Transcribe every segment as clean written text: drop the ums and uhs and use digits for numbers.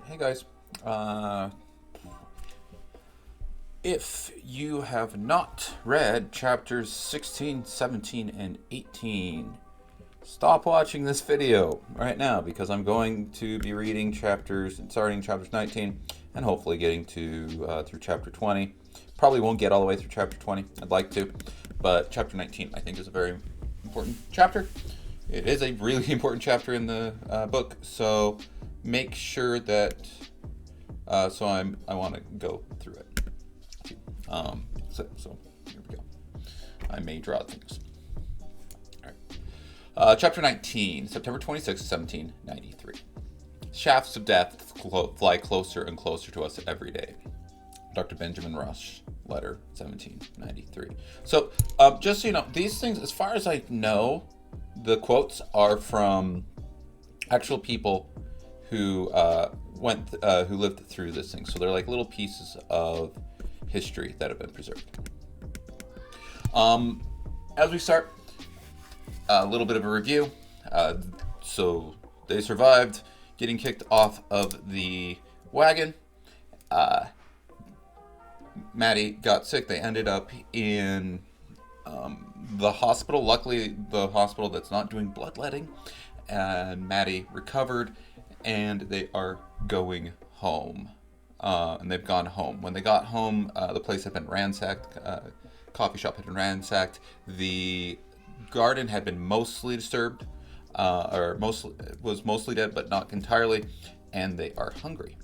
Hey guys. Uh, if you have not read chapters 16, 17, and 18, stop watching this video right now because I'm going to be reading starting chapters 19 and hopefully getting to through chapter 20. Probably won't get all the way through chapter 20. I'd like to, but chapter 19 I think is a very important chapter. It is a really important chapter in the book, so make sure that I want to go through it. So here we go. I may draw things. All right. Chapter 19, September 26, 1793. Shafts of death fly closer and closer to us every day. Dr. Benjamin Rush, letter 1793. So, just so you know, these things, as far as I know, the quotes are from actual people who who lived through this thing. So they're like little pieces of history that have been preserved. As we start, a little bit of a review. So they survived getting kicked off of the wagon. Maddie got sick. They ended up in the hospital. Luckily, the hospital that's not doing bloodletting. And Maddie recovered, and they are going home. And they've gone home. When they got home, the place had been ransacked. Coffee shop had been ransacked. The garden had been mostly disturbed, was mostly dead, but not entirely. And they are hungry.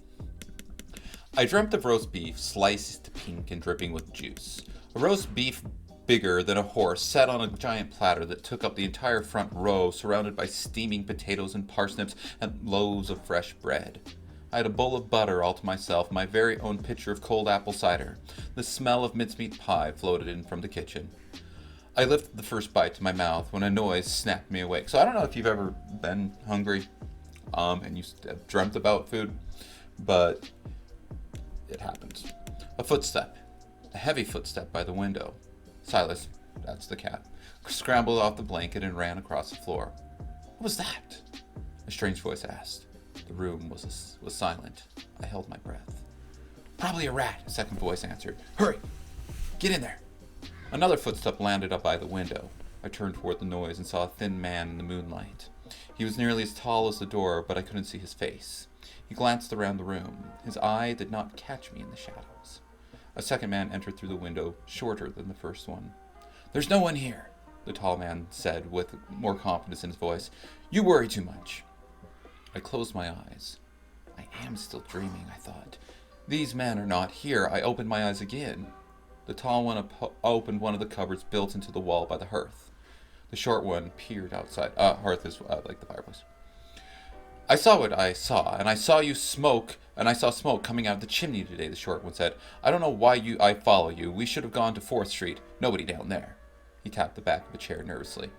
I dreamt of roast beef, sliced pink and dripping with juice. A roast beef bigger than a horse sat on a giant platter that took up the entire front row, surrounded by steaming potatoes and parsnips and loaves of fresh bread. I had a bowl of butter all to myself, my very own pitcher of cold apple cider. The smell of mincemeat pie floated in from the kitchen. I lifted the first bite to my mouth when a noise snapped me awake. So I don't know if you've ever been hungry and you have dreamt about food, but it happens. A footstep. A heavy footstep by the window. Silas, that's the cat, scrambled off the blanket and ran across the floor. What was that? A strange voice asked. The room was silent. I held my breath. Probably a rat, a second voice answered. Hurry! Get in there! Another footstep landed up by the window. I turned toward the noise and saw a thin man in the moonlight. He was nearly as tall as the door, but I couldn't see his face. He glanced around the room. His eye did not catch me in the shadows. A second man entered through the window, shorter than the first one. There's no one here, the tall man said with more confidence in his voice. You worry too much. I closed my eyes. I am still dreaming, I thought. These men are not here. I opened my eyes again. The tall one opened one of the cupboards built into the wall by the hearth. The short one peered outside. Hearth is like the fireplace. I saw what I saw, and I saw you smoke, and I saw smoke coming out of the chimney today, the short one said. I don't know why I follow you. We should have gone to 4th Street. Nobody down there. He tapped the back of a chair nervously.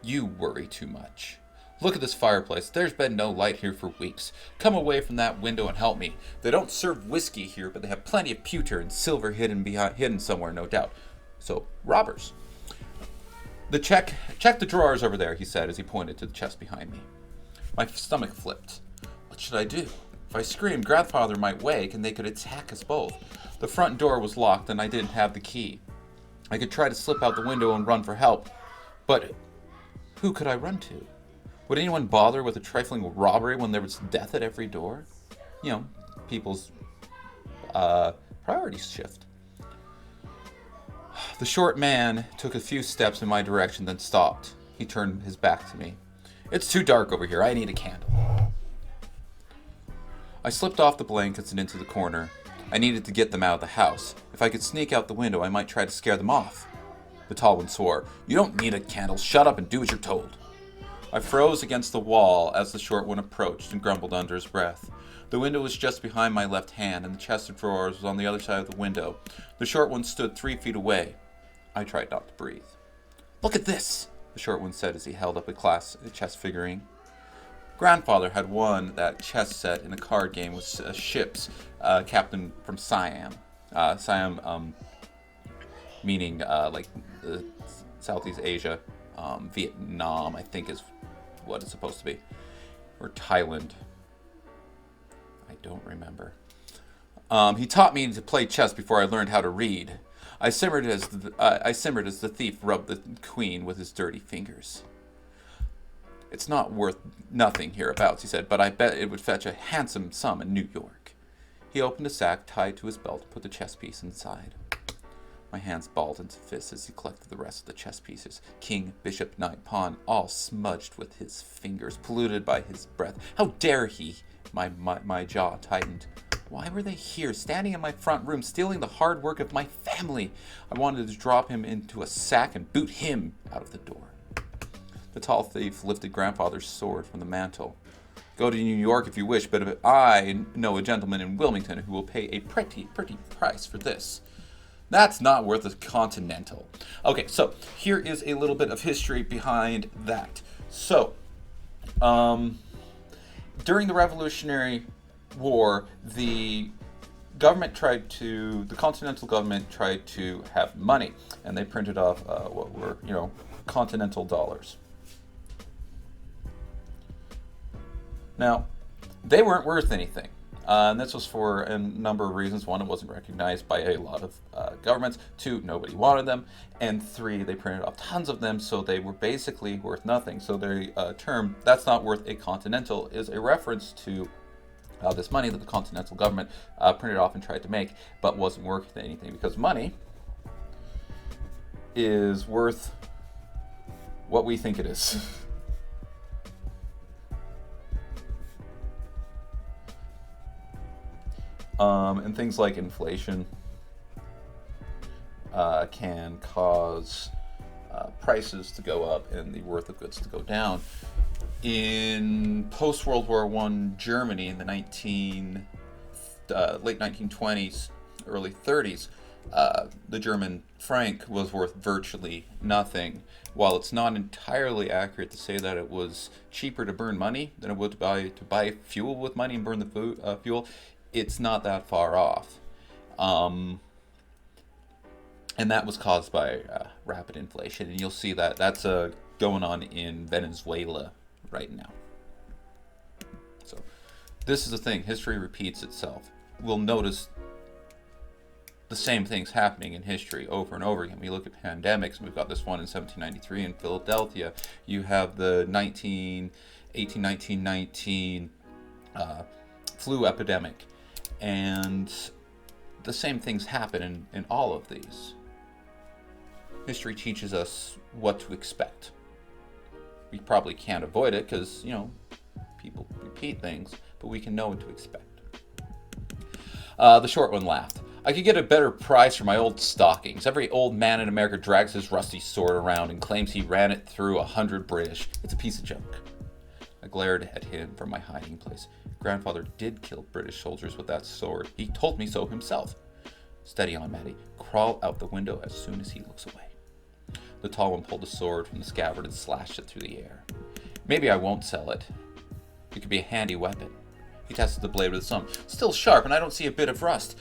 You worry too much. Look at this fireplace. There's been no light here for weeks. Come away from that window and help me. They don't serve whiskey here, but they have plenty of pewter and silver hidden somewhere, no doubt. So, robbers. Check the drawers over there, he said as he pointed to the chest behind me. My stomach flipped. What should I do? If I screamed, Grandfather might wake and they could attack us both. The front door was locked and I didn't have the key. I could try to slip out the window and run for help. But who could I run to? Would anyone bother with a trifling robbery when there was death at every door? You know, people's priorities shift. The short man took a few steps in my direction, then stopped. He turned his back to me. It's too dark over here. I need a candle. I slipped off the blankets and into the corner. I needed to get them out of the house. If I could sneak out the window, I might try to scare them off. The tall one swore. You don't need a candle. Shut up and do as you're told. I froze against the wall as the short one approached and grumbled under his breath. The window was just behind my left hand, and the chest of drawers was on the other side of the window. The short one stood 3 feet away. I tried not to breathe. Look at this, the short one said as he held up a chess figurine. Grandfather had won that chess set in a card game with ships, captain from Siam. Siam, meaning like Southeast Asia. Vietnam, I think, is what it's supposed to be. Or Thailand. I don't remember. He taught me to play chess before I learned how to read. I simmered as the thief rubbed the queen with his dirty fingers. It's not worth nothing hereabouts, he said, but I bet it would fetch a handsome sum in New York. He opened a sack tied to his belt and put the chess piece inside. My hands balled into fists as he collected the rest of the chess pieces. King, bishop, knight, pawn, all smudged with his fingers, polluted by his breath. How dare he? My jaw tightened. Why were they here, standing in my front room, stealing the hard work of my family? I wanted to drop him into a sack and boot him out of the door. The tall thief lifted grandfather's sword from the mantel. Go to New York if you wish, but I know a gentleman in Wilmington who will pay a pretty price for this. That's not worth a continental. Okay, so here is a little bit of history behind that. So, during the Revolutionary War, the continental government tried to have money, and they printed off what were, continental dollars. Now, they weren't worth anything. And this was for a number of reasons. One, it wasn't recognized by a lot of governments. Two, nobody wanted them. And three, they printed off tons of them, so they were basically worth nothing. So the term, that's not worth a continental, is a reference to this money that the continental government printed off and tried to make, but wasn't worth anything, because money is worth what we think it is. And things like inflation can cause prices to go up and the worth of goods to go down. In post-World War I Germany in the late 1920s, early 30s, the German franc was worth virtually nothing. While it's not entirely accurate to say that it was cheaper to burn money than it would to buy fuel with money and burn the fuel, it's not that far off. And that was caused by rapid inflation. And you'll see that that's going on in Venezuela right now. So this is the thing. History repeats itself. We'll notice the same things happening in history over and over again. We look at pandemics. We've got this one in 1793 in Philadelphia. You have the 1919 flu epidemic. And the same things happen in all of these. History teaches us what to expect. We probably can't avoid it because, people repeat things, but we can know what to expect. The short one laughed. I could get a better price for my old stockings. Every old man in America drags his rusty sword around and claims he ran it through 100 British. It's a piece of junk. I glared at him from my hiding place. Grandfather did kill British soldiers with that sword. He told me so himself. Steady on, Maddie. Crawl out the window as soon as he looks away. The tall one pulled a sword from the scabbard and slashed it through the air. Maybe I won't sell it. It could be a handy weapon. He tested the blade with his thumb. Still sharp, and I don't see a bit of rust.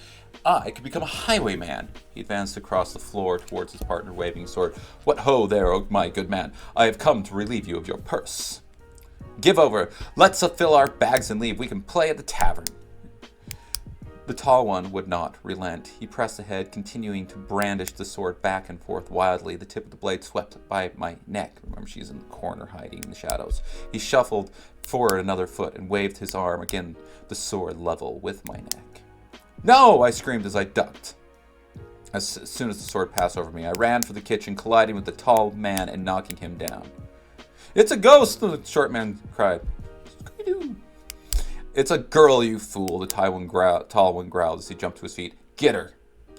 I could become a highwayman. He advanced across the floor towards his partner, waving his sword. What ho there, oh my good man. I have come to relieve you of your purse. Give over. Let's fill our bags and leave. We can play at the tavern. The tall one would not relent. He pressed ahead, continuing to brandish the sword back and forth wildly. The tip of the blade swept by my neck. Remember, she's in the corner hiding in the shadows. He shuffled forward another foot and waved his arm, again the sword level with my neck. No! I screamed as I ducked. As soon as the sword passed over me, I ran for the kitchen, colliding with the tall man and knocking him down. It's a ghost! The short man cried. Scooby-Doo! It's a girl, you fool, the tall one growled as he jumped to his feet. Get her.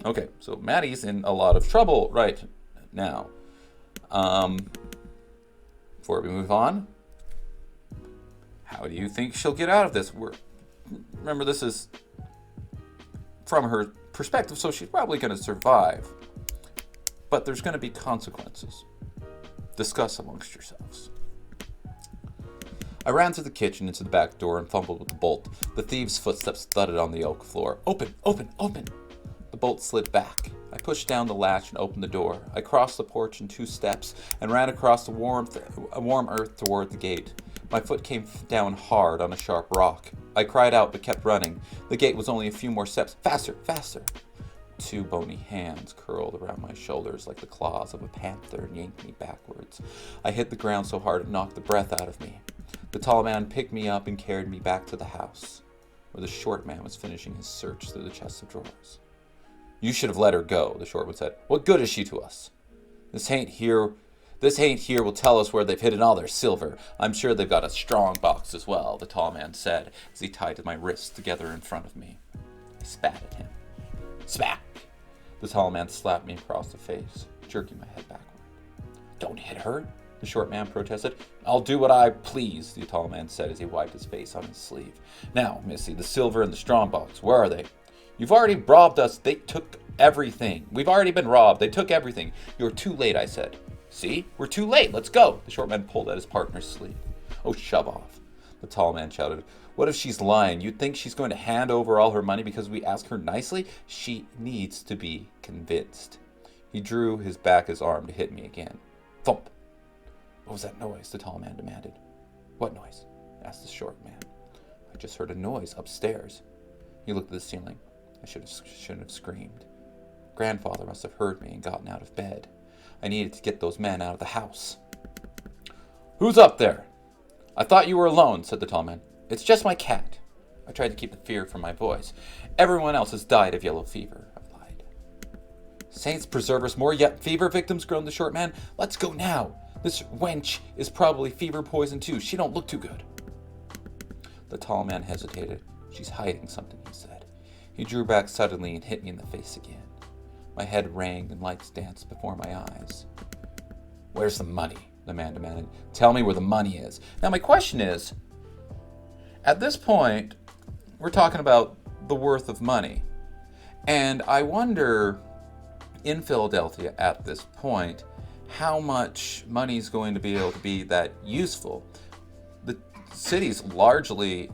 Okay, so Maddie's in a lot of trouble right now. Before we move on, how do you think she'll get out of this? Remember, this is from her perspective, so she's probably going to survive. But there's going to be consequences. Discuss amongst yourselves. I ran through the kitchen into the back door and fumbled with the bolt. The thieves' footsteps thudded on the oak floor. Open! Open! Open! The bolt slid back. I pushed down the latch and opened the door. I crossed the porch in 2 steps and ran across the warm earth toward the gate. My foot came down hard on a sharp rock. I cried out but kept running. The gate was only a few more steps. Faster, faster! Two bony hands curled around my shoulders like the claws of a panther and yanked me backwards. I hit the ground so hard it knocked the breath out of me. The tall man picked me up and carried me back to the house, where the short man was finishing his search through the chest of drawers. You should have let her go, the short one said. What good is she to us? This ain't here will tell us where they've hidden all their silver. I'm sure they've got a strong box as well, the tall man said as he tied my wrists together in front of me. I spat at him. Smack! The tall man slapped me across the face, jerking my head backward. Don't hit her, the short man protested. I'll do what I please, the tall man said as he wiped his face on his sleeve. Now, Missy, the silver and the strong box, where are they? You've already robbed us. They took everything. We've already been robbed. They took everything. You're too late, I said. See? We're too late. Let's go. The short man pulled at his partner's sleeve. Oh, shove off, the tall man shouted. What if she's lying? You think she's going to hand over all her money because we ask her nicely? She needs to be convinced. He drew his arm to hit me again. Thump. What was that noise? The tall man demanded. What noise? Asked the short man. I just heard a noise upstairs. He looked at the ceiling. I shouldn't have screamed. Grandfather must have heard me and gotten out of bed. I needed to get those men out of the house. Who's up there? I thought you were alone, said the tall man. It's just my cat. I tried to keep the fear from my voice. Everyone else has died of yellow fever, I lied. Saints preserve us, more yet fever victims, groaned the short man. Let's go now. This wench is probably fever poisoned too. She don't look too good. The tall man hesitated. She's hiding something, he said. He drew back suddenly and hit me in the face again. My head rang and lights danced before my eyes. Where's the money? The man demanded. Tell me where the money is. Now my question is, at this point, we're talking about the worth of money. And I wonder, in Philadelphia at this point, how much money is going to be able to be that useful. The city's largely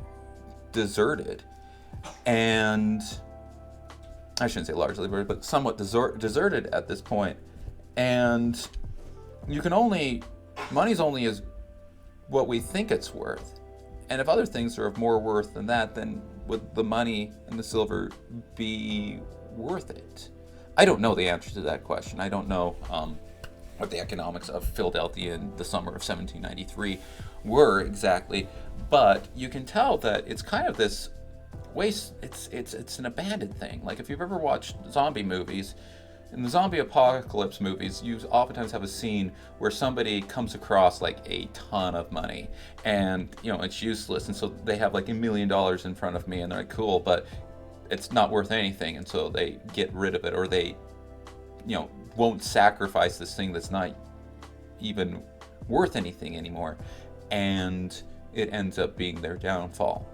deserted. And I shouldn't say largely, but somewhat deserted at this point. And money's only as what we think it's worth. And if other things are of more worth than that, then would the money and the silver be worth it? I don't know the answer to that question. I don't know what the economics of Philadelphia in the summer of 1793 were exactly, but you can tell that it's kind of this waste. It's an abandoned thing. Like if you've ever watched zombie movies, in the zombie apocalypse movies, you oftentimes have a scene where somebody comes across like a ton of money and, it's useless. And so they have like $1 million in front of me and they're like, cool, but it's not worth anything. And so they get rid of it, or they, won't sacrifice this thing that's not even worth anything anymore. And it ends up being their downfall.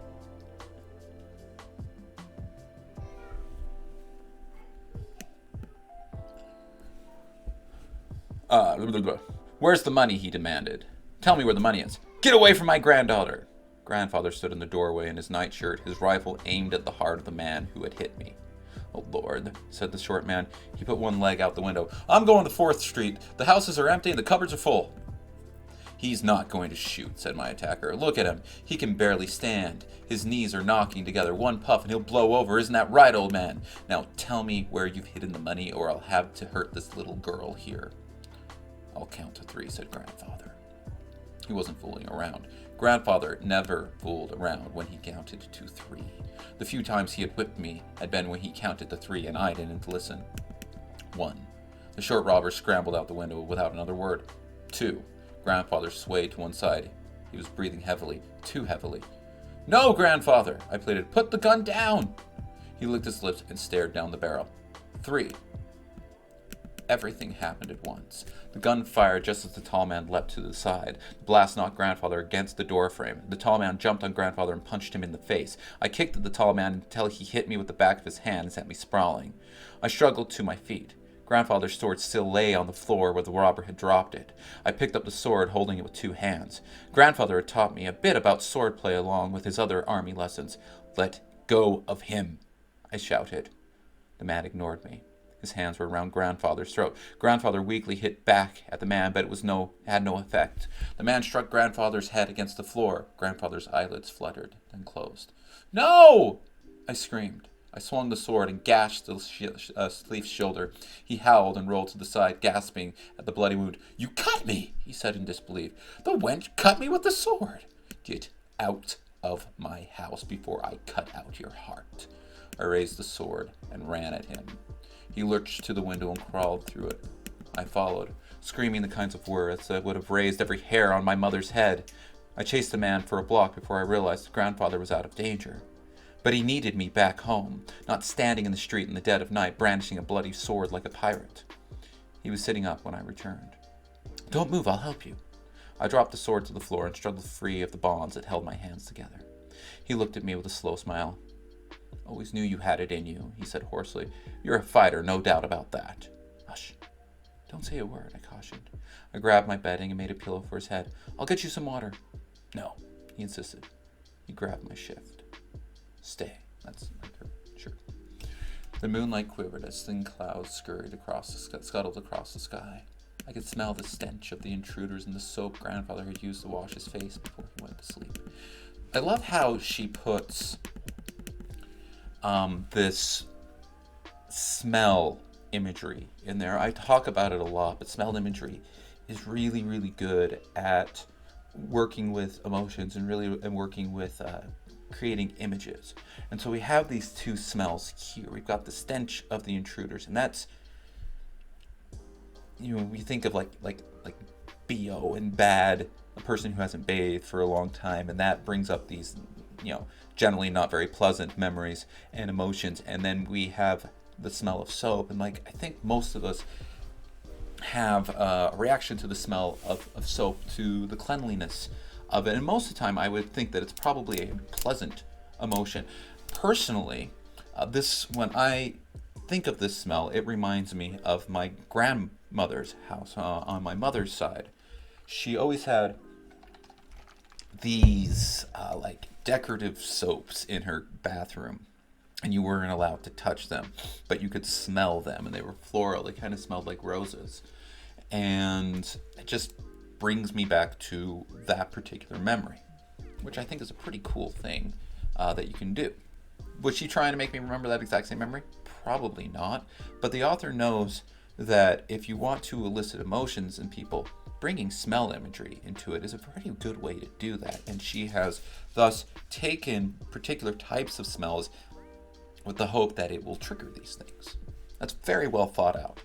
Where's the money? He demanded. Tell me where the money is. Get away from my granddaughter. Grandfather stood in the doorway in his nightshirt, his rifle aimed at the heart of the man who had hit me. Oh, Lord, said the short man. He put one leg out the window. I'm going to 4th Street. The houses are empty and the cupboards are full. He's not going to shoot, said my attacker. Look at him. He can barely stand. His knees are knocking together. One puff and he'll blow over. Isn't that right, old man? Now tell me where you've hidden the money, or I'll have to hurt this little girl here. I'll count to 3, said Grandfather. He wasn't fooling around. Grandfather never fooled around when he counted to 3. The few times he had whipped me had been when he counted to 3 and I didn't listen. 1. The short robber scrambled out the window without another word. 2. Grandfather swayed to one side. He was breathing heavily, too heavily. No, Grandfather, I pleaded. Put the gun down. He licked his lips and stared down the barrel. 3. Everything happened at once. The gun fired just as the tall man leapt to the side. The blast knocked Grandfather against the door frame. The tall man jumped on Grandfather and punched him in the face. I kicked at the tall man until he hit me with the back of his hand and sent me sprawling. I struggled to my feet. Grandfather's sword still lay on the floor where the robber had dropped it. I picked up the sword, holding it with 2 hands. Grandfather had taught me a bit about swordplay along with his other army lessons. Let go of him, I shouted. The man ignored me. His hands were around Grandfather's throat. Grandfather weakly hit back at the man, but had no effect. The man struck Grandfather's head against the floor. Grandfather's eyelids fluttered, then closed. "No!" I screamed. I swung the sword and gashed the thief's shoulder. He howled and rolled to the side, gasping at the bloody wound. "You cut me!" he said in disbelief. "The wench cut me with the sword." "Get out of my house before I cut out your heart." I raised the sword and ran at him. He lurched to the window and crawled through it. I followed, screaming the kinds of words that would have raised every hair on my mother's head. I chased the man for a block before I realized that Grandfather was out of danger. But he needed me back home, not standing in the street in the dead of night, brandishing a bloody sword like a pirate. He was sitting up when I returned. "Don't move, I'll help you." I dropped the sword to the floor and struggled free of the bonds that held my hands together. He looked at me with a slow smile. "Always knew you had it in you," he said hoarsely. "You're a fighter, no doubt about that." "Hush. Don't say a word," I cautioned. I grabbed my bedding and made a pillow for his head. "I'll get you some water." "No," he insisted. He grabbed my shift. "Stay." That's like her shirt. The moonlight quivered as thin clouds scuttled across the sky. I could smell the stench of the intruders and the soap Grandfather had used to wash his face before he went to sleep. I love how she puts this smell imagery in there. I talk about it a lot, but smell imagery is really, really good at working with emotions and working with creating images. And so we have these two smells here. We've got the stench of the intruders, and that's, we think of like BO and bad, a person who hasn't bathed for a long time, and that brings up these, generally not very pleasant memories and emotions. And then we have the smell of soap, and I think most of us have a reaction to the smell of soap, to the cleanliness of it. And most of the time I would think that it's probably a pleasant emotion. Personally, when I think of this smell, it reminds me of my grandmother's house on my mother's side. She always had these decorative soaps in her bathroom, and you weren't allowed to touch them, but you could smell them, and they were floral. They kind of smelled like roses, and it just brings me back to that particular memory, which I think is a pretty cool thing that you can do. Was she trying to make me remember that exact same memory? Probably not, but the author knows that if you want to elicit emotions in people, bringing smell imagery into it is a pretty good way to do that, and she has thus taken particular types of smells with the hope that it will trigger these things. That's very well thought out.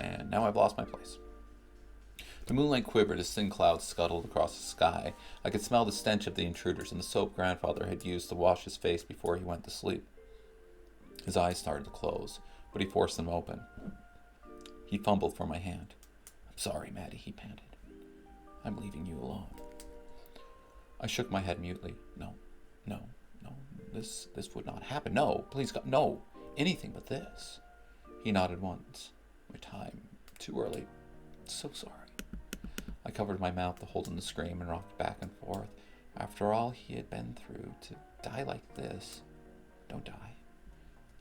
And now I've lost my place. The moonlight quivered as thin clouds scuttled across the sky. I could smell the stench of the intruders and the soap Grandfather had used to wash his face before he went to sleep. His eyes started to close, but he forced them open. He fumbled for my hand. "I'm sorry, Maddie," he panted. "I'm leaving you alone." I shook my head mutely. No, this would not happen. No, please God, no, anything but this." He nodded once. "My time, too early. So sorry." I covered my mouth to hold in the scream and rocked back and forth. After all he had been through, to die like this. Don't die.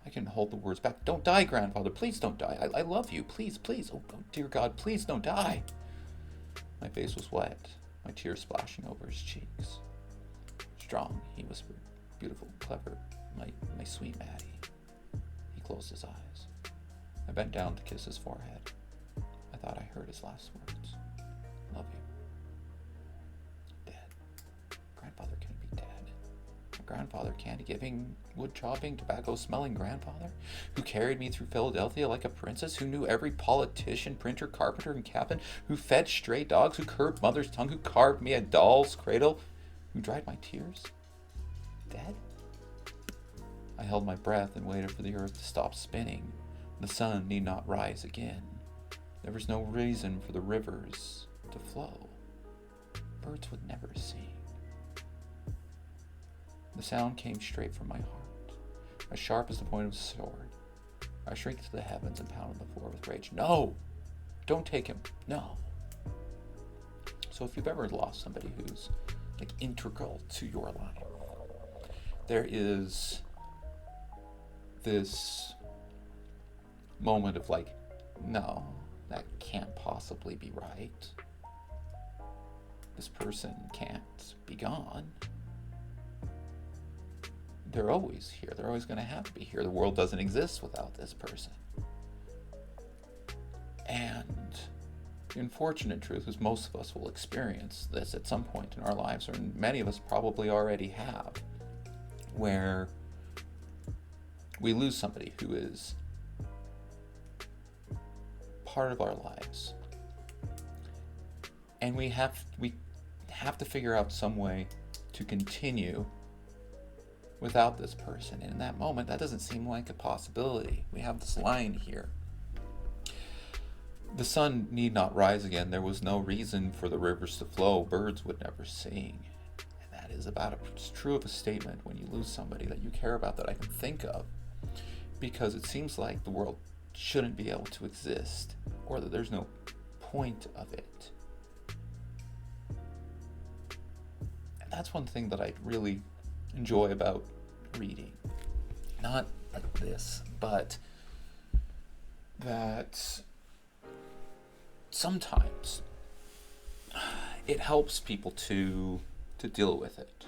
I couldn't hold the words back. "Don't die, Grandfather. Please don't die. I love you. Please. Oh, dear God, please don't die." My face was wet, my tears splashing over his cheeks. "Strong," he whispered. "Beautiful, clever, my sweet Maddie." He closed his eyes. I bent down to kiss his forehead. I thought I heard his last words. "Love you." Dead. Grandfather couldn't be dead. My grandfather, candy-giving, wood-chopping, tobacco-smelling grandfather, who carried me through Philadelphia like a princess, who knew every politician, printer, carpenter, and captain, who fed stray dogs, who curbed mother's tongue, who carved me a doll's cradle, who dried my tears. Dead? I held my breath and waited for the earth to stop spinning. The sun need not rise again. There was no reason for the rivers to flow. Birds would never sing. The sound came straight from my heart, as sharp as the point of a sword. I shrieked to the heavens and pounded the floor with rage. "No! Don't take him! No!" So if you've ever lost somebody who's integral to your life, there is this moment of like, no, that can't possibly be right. This person can't be gone. They're always here. They're always going to have to be here. The world doesn't exist without this person. And the unfortunate truth is most of us will experience this at some point in our lives, or many of us probably already have, where we lose somebody who is part of our lives. And we have to figure out some way to continue without this person. And in that moment, that doesn't seem like a possibility. We have this line here. The sun need not rise again. There was no reason for the rivers to flow. Birds would never sing. And that is it's true of a statement when you lose somebody that you care about that I can think of. Because it seems like the world shouldn't be able to exist, or that there's no point of it. And that's one thing that I really enjoy about reading. Not like this, but that sometimes it helps people to deal with it,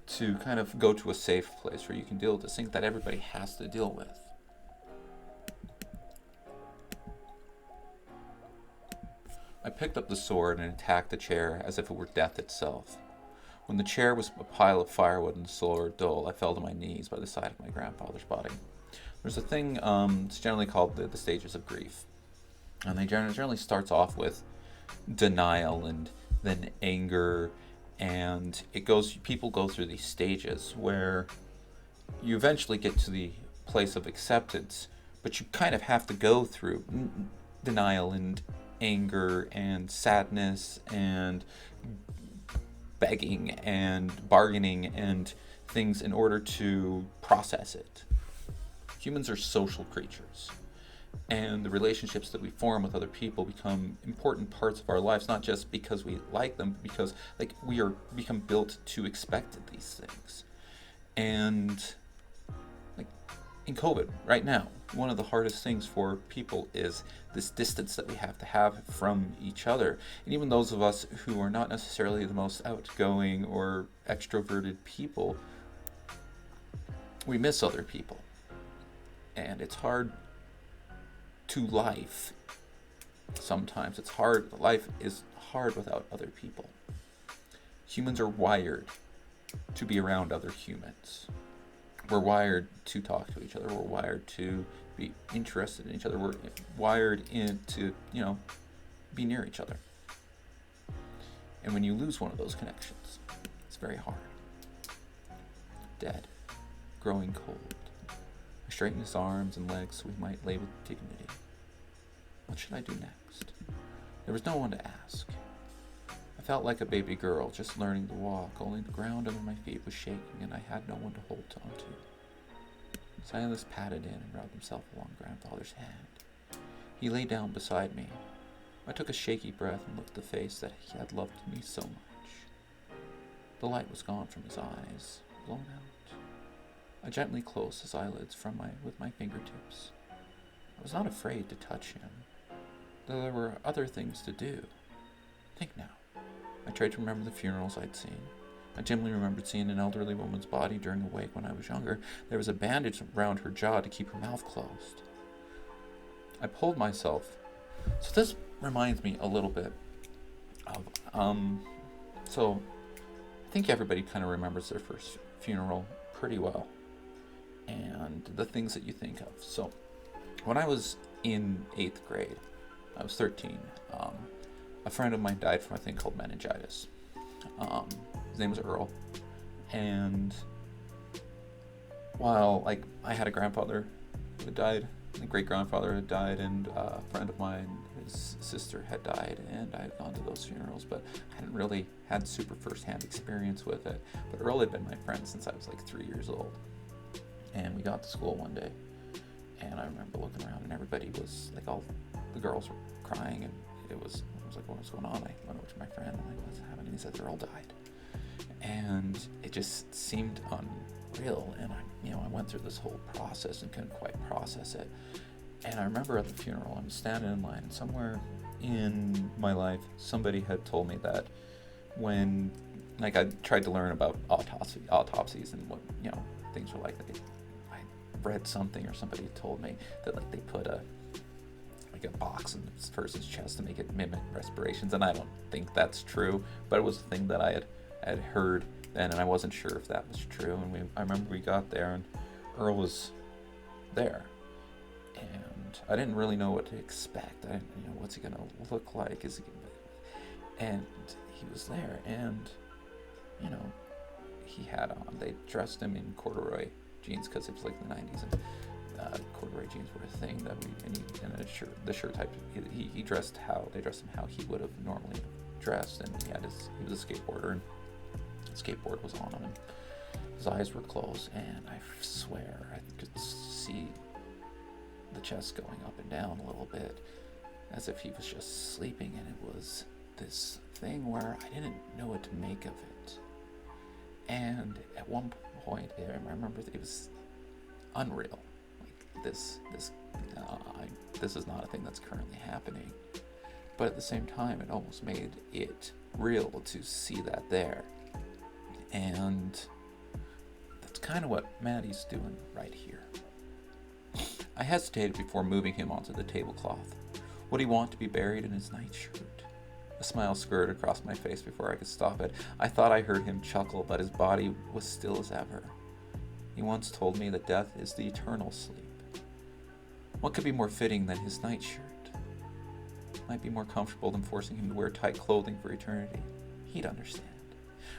to kind of go to a safe place where you can deal with this thing that everybody has to deal with. I picked up the sword and attacked the chair as if it were death itself. When the chair was a pile of firewood and the sword dull, I fell to my knees by the side of my grandfather's body. There's a thing, it's generally called the stages of grief. And they generally starts off with denial and then anger, and people go through these stages where you eventually get to the place of acceptance, but you kind of have to go through denial and anger and sadness and begging and bargaining and things in order to process it. Humans are social creatures, and the relationships that we form with other people become important parts of our lives, not just because we like them, but because we are become built to expect these things. And in COVID right now, one of the hardest things for people is this distance that we have to have from each other. And even those of us who are not necessarily the most outgoing or extroverted people, we miss other people. And it's hard to life. Sometimes it's hard. Life is hard without other people. Humans are wired to be around other humans. We're wired to talk to each other. We're wired to be interested in each other. We're wired to, be near each other. And when you lose one of those connections, it's very hard. Dead, growing cold. I straightened his arms and legs so he might lay with dignity. What should I do next? There was no one to ask. I felt like a baby girl just learning to walk, only the ground under my feet was shaking and I had no one to hold on to. Silas patted in and rubbed himself along grandfather's hand. He lay down beside me. I took a shaky breath and looked at the face that he had loved me so much. The light was gone from his eyes, blown out. I gently closed his eyelids with my fingertips. I was not afraid to touch him, though there were other things to do. Think now. I tried to remember the funerals I'd seen. I dimly remembered seeing an elderly woman's body during a wake when I was younger. There was a bandage around her jaw to keep her mouth closed. I pulled myself. So this reminds me a little bit of, so I think everybody kind of remembers their first funeral pretty well, and the things that you think of. So when I was in 8th grade, I was 13, a friend of mine died from a thing called meningitis. His name was Earl, and while I had a grandfather who had died, a great-grandfather had died, and a friend of mine, his sister had died, and I had gone to those funerals, but I hadn't really had super first-hand experience with it. But Earl had been my friend since I was 3 years old, and we got to school one day, and I remember looking around, and everybody was all the girls were crying, and I was like, what was going on? I went over to my friend, I'm like, what's happening? He said Earl died. And it just seemed real. And I went through this whole process and couldn't quite process it. And I remember at the funeral, I'm standing in line, and somewhere in my life, somebody had told me that when, like, I tried to learn about autopsies and what, things were like. I read something, or somebody told me that, like, they put a box in this person's chest to make it mimic respirations, and I don't think that's true, but it was a thing that I had heard then, and I wasn't sure if that was true. And I remember we got there, and Earl was there, and I didn't really know what to expect. I didn't, what's he gonna look like? And he was there, and he had on. They dressed him in corduroy jeans because it was like the 90s, and corduroy jeans were a thing that and a shirt, the shirt type. They dressed him how he would have normally dressed, and he was a skateboarder, and his skateboard was on him, and his eyes were closed, and I swear I could see the chest going up and down a little bit, as if he was just sleeping. And it was this thing where I didn't know what to make of it. And at one point, I remember it was unreal. Like, this is not a thing that's currently happening. But at the same time, it almost made it real to see that there. And that's kind of what Maddie's doing right here. I hesitated before moving him onto the tablecloth. Would he want to be buried in his nightshirt? A smile skirted across my face before I could stop it. I thought I heard him chuckle, but his body was still as ever. He once told me that death is the eternal sleep. What could be more fitting than his nightshirt? Might be more comfortable than forcing him to wear tight clothing for eternity. He'd understand.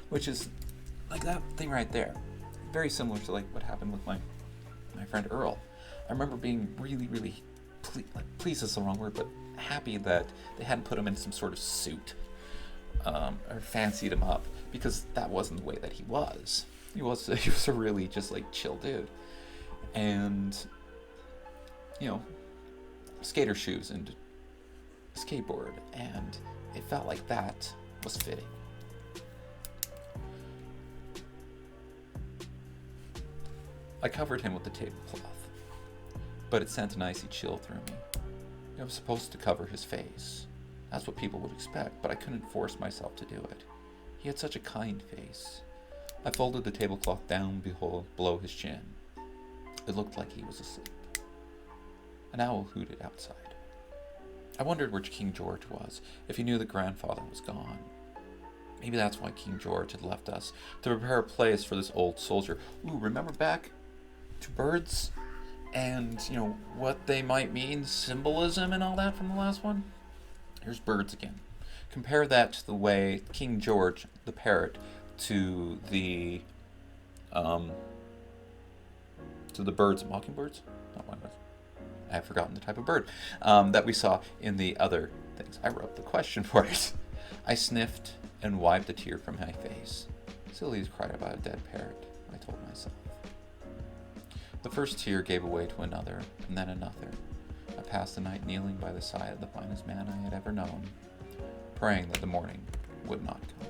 Which is like that thing right there. Very similar to like what happened with my friend Earl. I remember being really, really pleased is the wrong word, but happy that they hadn't put him in some sort of suit, or fancied him up, because that wasn't the way that he was. He was a really just like chill dude, and skater shoes and skateboard, and it felt like that was fitting. I covered him with the tablecloth, but it sent an icy chill through me. I was supposed to cover his face. That's what people would expect, but I couldn't force myself to do it. He had such a kind face. I folded the tablecloth down below his chin. It looked like he was asleep. An owl hooted outside. I wondered where King George was, if he knew that grandfather was gone. Maybe that's why King George had left us, to prepare a place for this old soldier. Ooh, remember back to birds? And, what they might mean, symbolism and all that from the last one? Here's birds again. Compare that to the way King George, the parrot, to the birds, mockingbirds? Not mockingbirds. I have forgotten the type of bird that we saw in the other things. I wrote the question for it. I sniffed and wiped a tear from my face. Silly to cry about a dead parrot, I told myself. The first tear gave way to another, and then another. I passed the night kneeling by the side of the finest man I had ever known, praying that the morning would not come.